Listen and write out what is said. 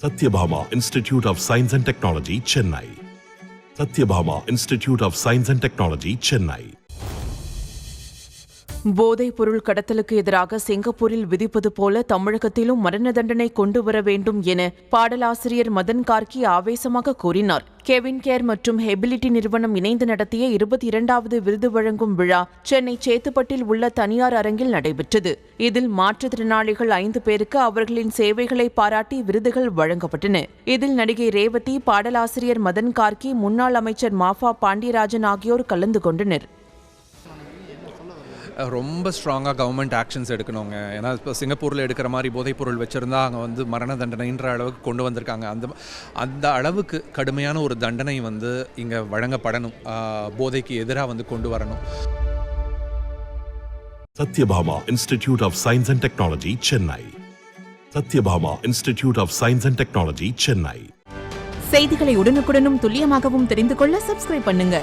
Satyabhama Institute of Science and Technology, Chennai. Satyabhama Institute of Science and Technology, Chennai. போதைப் பொருள் கடத்தலுக்கு எதிராக சிங்கப்பூரில் விதிப்பது போல தமிழகத்திலும் மரண தண்டனை கொண்டு வர வேண்டும் என பாடலாசிரியர் மதன் கார்கி ஆவேசமாக கூறினார். கெவின் கேர் மற்றும் ஹெபிலிட்டி நிறுவனம் இணைந்து நடத்திய 22வது விருது வழங்கும் விழா சென்னை சேத்துப்பட்டில் உள்ள தனியார் அரங்கில் நடைபெற்றது. இதில் மாற்றுத்திறனாளிகள் 5 பேருக்கு அவர்களின் சேவைகளை பாராட்டி விருதுகள் வழங்கப்பட்டன. இதில் நடிகை ரேவதி, பாடலாசிரியர் மதன் கார்கி, முன்னாள் அமைச்சர் மாஃபா பாண்டியராஜன் ஆகியோர் கலந்து கொண்டனர். ரொம்ப ஸ்ட்ராங்காக கவர்மெண்ட் ஆக்ஷன்ஸ் எடுக்கணுங்க. ஏன்னா இப்போ சிங்கப்பூரில் எடுக்கிற மாதிரி போதைப்பொருள் வச்சுருந்தா அங்கே மரண தண்டனைன்ற அளவுக்கு கொண்டு வந்திருக்காங்க. அந்த அளவுக்கு கடுமையான ஒரு தண்டனை இங்கே வழங்கப்படணும். போதைக்கு எதிராக கொண்டு வரணும். Satyabhama Institute of Science and Technology, Chennai. Satyabhama Institute of Science and Technology, Chennai. செய்திகளை உடனுக்குடனும் துல்லியமாகவும் தெரிந்து கொள்ள சப்ஸ்கிரைப் பண்ணுங்க.